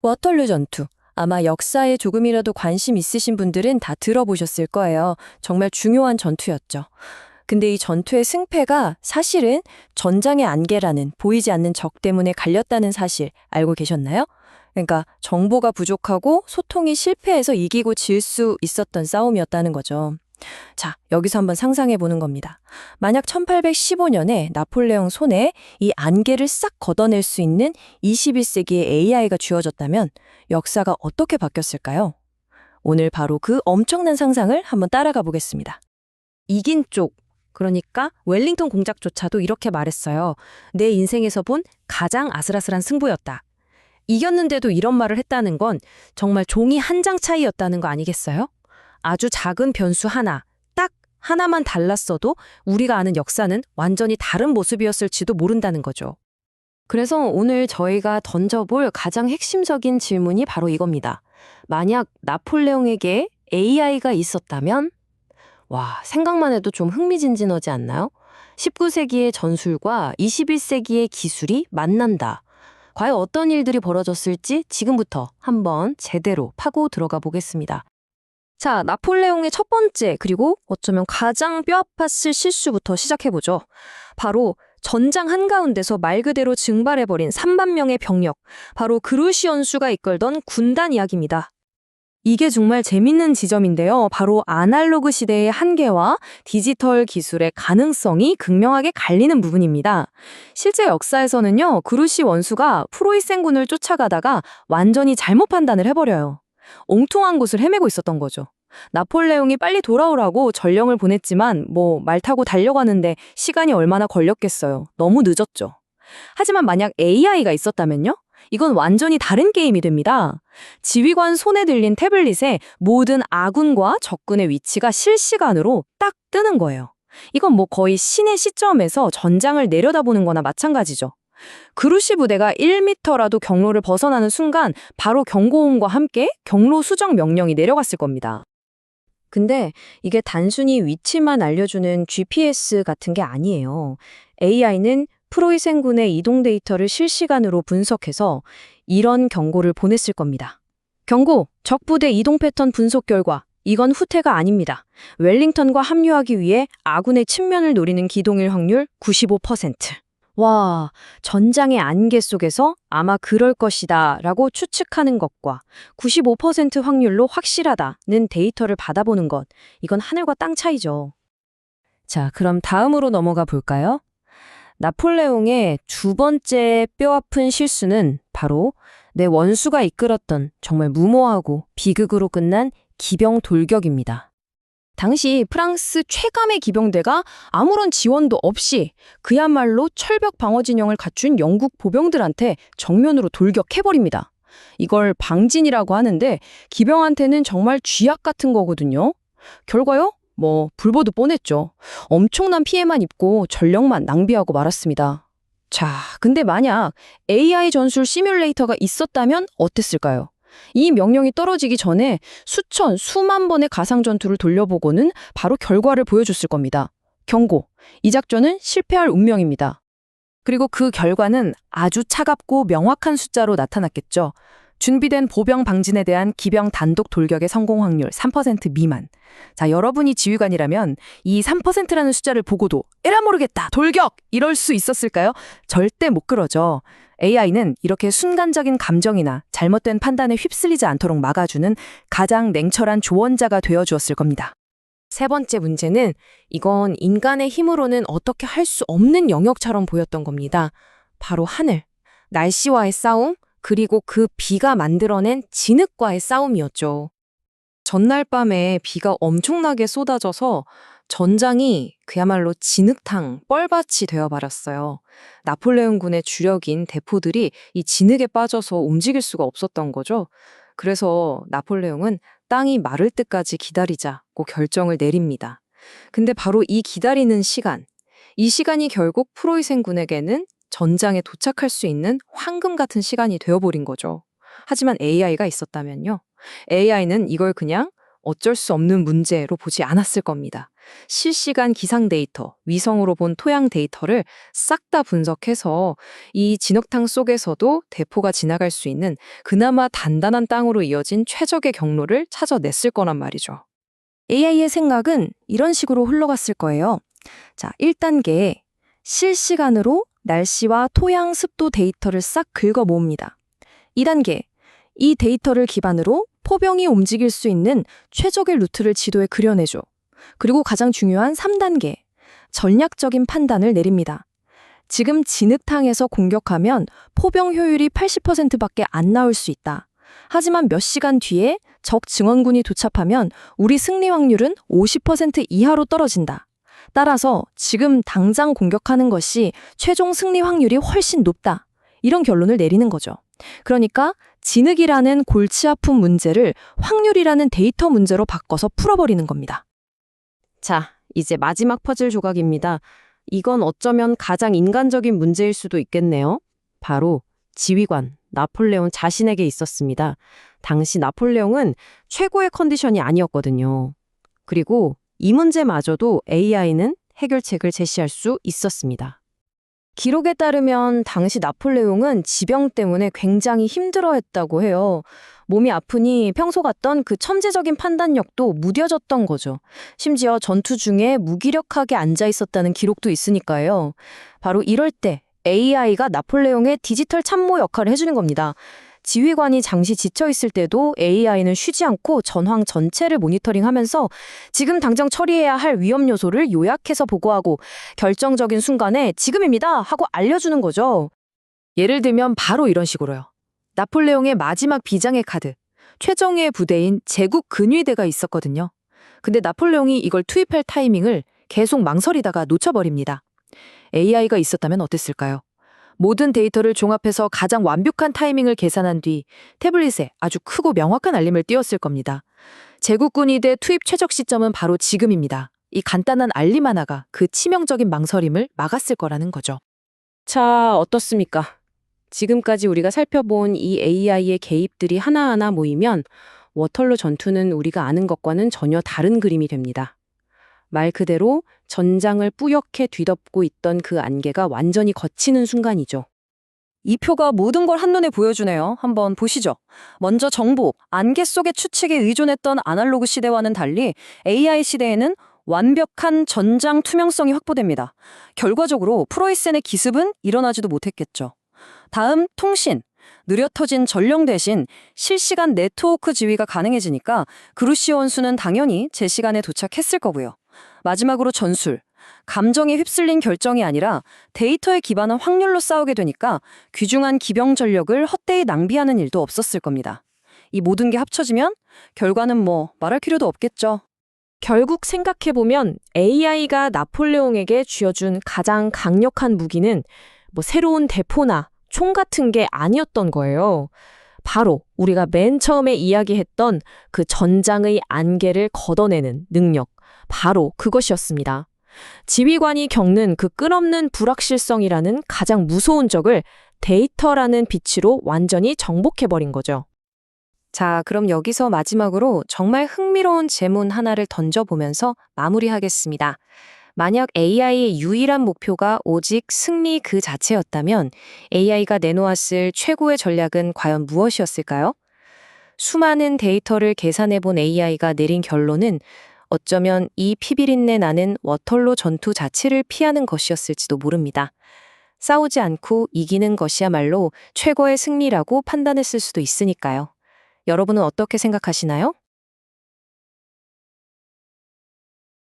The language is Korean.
워털루 전투. 아마 역사에 조금이라도 관심 있으신 분들은 다 들어보셨을 거예요. 정말 중요한 전투였죠. 근데 이 전투의 승패가 사실은 전장의 안개라는 보이지 않는 적 때문에 갈렸다는 사실 알고 계셨나요? 그러니까 정보가 부족하고 소통이 실패해서 이기고 질 수 있었던 싸움이었다는 거죠. 자, 여기서 한번 상상해 보는 겁니다. 만약 1815년에 나폴레옹 손에 이 안개를 싹 걷어낼 수 있는 21세기의 AI가 쥐어졌다면 역사가 어떻게 바뀌었을까요? 오늘 바로 그 엄청난 상상을 한번 따라가 보겠습니다. 이긴 쪽, 그러니까 웰링턴 공작조차도 이렇게 말했어요. 내 인생에서 본 가장 아슬아슬한 승부였다. 이겼는데도 이런 말을 했다는 건 정말 종이 한 장 차이였다는 거 아니겠어요? 아주 작은 변수 하나, 딱 하나만 달랐어도 우리가 아는 역사는 완전히 다른 모습이었을지도 모른다는 거죠. 그래서 오늘 저희가 던져볼 가장 핵심적인 질문이 바로 이겁니다. 만약 나폴레옹에게 AI가 있었다면? 와, 생각만 해도 좀 흥미진진하지 않나요? 19세기의 전술과 21세기의 기술이 만난다. 과연 어떤 일들이 벌어졌을지 지금부터 한번 제대로 파고 들어가 보겠습니다. 자, 나폴레옹의 첫 번째, 그리고 어쩌면 가장 뼈아팠을 실수부터 시작해보죠. 바로 전장 한가운데서 말 그대로 증발해버린 3만 명의 병력, 바로 그루시 원수가 이끌던 군단 이야기입니다. 이게 정말 재밌는 지점인데요. 바로 아날로그 시대의 한계와 디지털 기술의 가능성이 극명하게 갈리는 부분입니다. 실제 역사에서는요, 그루시 원수가 프로이센군을 쫓아가다가 완전히 잘못 판단을 해버려요. 엉뚱한 곳을 헤매고 있었던 거죠. 나폴레옹이 빨리 돌아오라고 전령을 보냈지만 말 타고 달려가는데 시간이 얼마나 걸렸겠어요. 너무 늦었죠. 하지만 만약 AI가 있었다면요? 이건 완전히 다른 게임이 됩니다. 지휘관 손에 들린 태블릿에 모든 아군과 적군의 위치가 실시간으로 딱 뜨는 거예요. 이건 거의 신의 시점에서 전장을 내려다보는 거나 마찬가지죠. 그루시 부대가 1m라도 경로를 벗어나는 순간 바로 경고음과 함께 경로 수정 명령이 내려갔을 겁니다. 근데 이게 단순히 위치만 알려주는 GPS 같은 게 아니에요. AI는 프로이센군의 이동 데이터를 실시간으로 분석해서 이런 경고를 보냈을 겁니다. 경고, 적부대 이동 패턴 분석 결과. 이건 후퇴가 아닙니다. 웰링턴과 합류하기 위해 아군의 측면을 노리는 기동일 확률 95%. 와, 전장의 안개 속에서 아마 그럴 것이다 라고 추측하는 것과 95% 확률로 확실하다는 데이터를 받아보는 것, 이건 하늘과 땅 차이죠. 자, 그럼 다음으로 넘어가 볼까요? 나폴레옹의 두 번째 뼈아픈 실수는 바로 내 원수가 이끌었던 정말 무모하고 비극으로 끝난 기병 돌격입니다. 당시 프랑스 최감의 기병대가 아무런 지원도 없이 그야말로 철벽 방어 진영을 갖춘 영국 보병들한테 정면으로 돌격해버립니다. 이걸 방진이라고 하는데 기병한테는 정말 쥐약 같은 거거든요. 결과요? 불보듯 뻔했죠. 엄청난 피해만 입고 전력만 낭비하고 말았습니다. 자, 근데 만약 AI 전술 시뮬레이터가 있었다면 어땠을까요? 이 명령이 떨어지기 전에 수천, 수만 번의 가상 전투를 돌려보고는 바로 결과를 보여줬을 겁니다. 경고, 이 작전은 실패할 운명입니다. 그리고 그 결과는 아주 차갑고 명확한 숫자로 나타났겠죠. 준비된 보병 방진에 대한 기병 단독 돌격의 성공 확률 3% 미만. 자, 여러분이 지휘관이라면 이 3%라는 숫자를 보고도 에라 모르겠다, 돌격! 이럴 수 있었을까요? 절대 못 그러죠. AI는 이렇게 순간적인 감정이나 잘못된 판단에 휩쓸리지 않도록 막아주는 가장 냉철한 조언자가 되어주었을 겁니다. 세 번째 문제는 이건 인간의 힘으로는 어떻게 할 수 없는 영역처럼 보였던 겁니다. 바로 하늘, 날씨와의 싸움, 그리고 그 비가 만들어낸 진흙과의 싸움이었죠. 전날 밤에 비가 엄청나게 쏟아져서 전장이 그야말로 진흙탕, 뻘밭이 되어버렸어요. 나폴레옹 군의 주력인 대포들이 이 진흙에 빠져서 움직일 수가 없었던 거죠. 그래서 나폴레옹은 땅이 마를 때까지 기다리자고 결정을 내립니다. 근데 바로 이 기다리는 시간, 이 시간이 결국 프로이센 군에게는 전장에 도착할 수 있는 황금 같은 시간이 되어버린 거죠. 하지만 AI가 있었다면요. AI는 이걸 그냥 어쩔 수 없는 문제로 보지 않았을 겁니다. 실시간 기상 데이터, 위성으로 본 토양 데이터를 싹 다 분석해서 이 진흙탕 속에서도 대포가 지나갈 수 있는 그나마 단단한 땅으로 이어진 최적의 경로를 찾아냈을 거란 말이죠. AI의 생각은 이런 식으로 흘러갔을 거예요. 자, 1단계 실시간으로 날씨와 토양 습도 데이터를 싹 긁어 모읍니다. 2단계 이 데이터를 기반으로 포병이 움직일 수 있는 최적의 루트를 지도에 그려내죠. 그리고 가장 중요한 3단계 전략적인 판단을 내립니다. 지금 진흙탕에서 공격하면 포병 효율이 80%밖에 안 나올 수 있다. 하지만 몇 시간 뒤에 적 증원군이 도착하면 우리 승리 확률은 50% 이하로 떨어진다. 따라서 지금 당장 공격하는 것이 최종 승리 확률이 훨씬 높다. 이런 결론을 내리는 거죠. 그러니까 진흙이라는 골치 아픈 문제를 확률이라는 데이터 문제로 바꿔서 풀어버리는 겁니다. 자, 이제 마지막 퍼즐 조각입니다. 이건 어쩌면 가장 인간적인 문제일 수도 있겠네요. 바로 지휘관, 나폴레옹 자신에게 있었습니다. 당시 나폴레옹은 최고의 컨디션이 아니었거든요. 그리고 이 문제마저도 AI는 해결책을 제시할 수 있었습니다. 기록에 따르면 당시 나폴레옹은 지병 때문에 굉장히 힘들어했다고 해요. 몸이 아프니 평소 같던 그 천재적인 판단력도 무뎌졌던 거죠. 심지어 전투 중에 무기력하게 앉아 있었다는 기록도 있으니까요. 바로 이럴 때 AI가 나폴레옹의 디지털 참모 역할을 해주는 겁니다. 지휘관이 잠시 지쳐있을 때도 AI는 쉬지 않고 전황 전체를 모니터링하면서 지금 당장 처리해야 할 위험 요소를 요약해서 보고하고 결정적인 순간에 지금입니다 하고 알려주는 거죠. 예를 들면 바로 이런 식으로요. 나폴레옹의 마지막 비장의 카드, 최정예의 부대인 제국 근위대가 있었거든요. 근데 나폴레옹이 이걸 투입할 타이밍을 계속 망설이다가 놓쳐버립니다. AI가 있었다면 어땠을까요? 모든 데이터를 종합해서 가장 완벽한 타이밍을 계산한 뒤 태블릿에 아주 크고 명확한 알림을 띄웠을 겁니다. 제국군이대 투입 최적 시점은 바로 지금입니다. 이 간단한 알림 하나가 그 치명적인 망설임을 막았을 거라는 거죠. 자, 어떻습니까? 지금까지 우리가 살펴본 이 AI의 개입들이 하나하나 모이면 워털로 전투는 우리가 아는 것과는 전혀 다른 그림이 됩니다. 말 그대로 전장을 뿌옇게 뒤덮고 있던 그 안개가 완전히 걷히는 순간이죠. 이 표가 모든 걸 한눈에 보여주네요. 한번 보시죠. 먼저 정보, 안개 속의 추측에 의존했던 아날로그 시대와는 달리 AI 시대에는 완벽한 전장 투명성이 확보됩니다. 결과적으로 프로이센의 기습은 일어나지도 못했겠죠. 다음 통신. 느려 터진 전령 대신 실시간 네트워크 지휘가 가능해지니까 그루시 원수는 당연히 제 시간에 도착했을 거고요. 마지막으로 전술. 감정에 휩쓸린 결정이 아니라 데이터에 기반한 확률로 싸우게 되니까 귀중한 기병 전력을 헛되이 낭비하는 일도 없었을 겁니다. 이 모든 게 합쳐지면 결과는 뭐 말할 필요도 없겠죠. 결국 생각해보면 AI가 나폴레옹에게 쥐어준 가장 강력한 무기는 뭐 새로운 대포나 총 같은 게 아니었던 거예요. 바로 우리가 맨 처음에 이야기했던 그 전장의 안개를 걷어내는 능력, 바로 그것이었습니다. 지휘관이 겪는 그 끝없는 불확실성이라는 가장 무서운 적을 데이터라는 빛으로 완전히 정복해버린 거죠. 자, 그럼 여기서 마지막으로 정말 흥미로운 질문 하나를 던져보면서 마무리하겠습니다. 만약 AI의 유일한 목표가 오직 승리 그 자체였다면 AI가 내놓았을 최고의 전략은 과연 무엇이었을까요? 수많은 데이터를 계산해본 AI가 내린 결론은 어쩌면 이 피비린내 나는 워털로 전투 자체를 피하는 것이었을지도 모릅니다. 싸우지 않고 이기는 것이야말로 최고의 승리라고 판단했을 수도 있으니까요. 여러분은 어떻게 생각하시나요?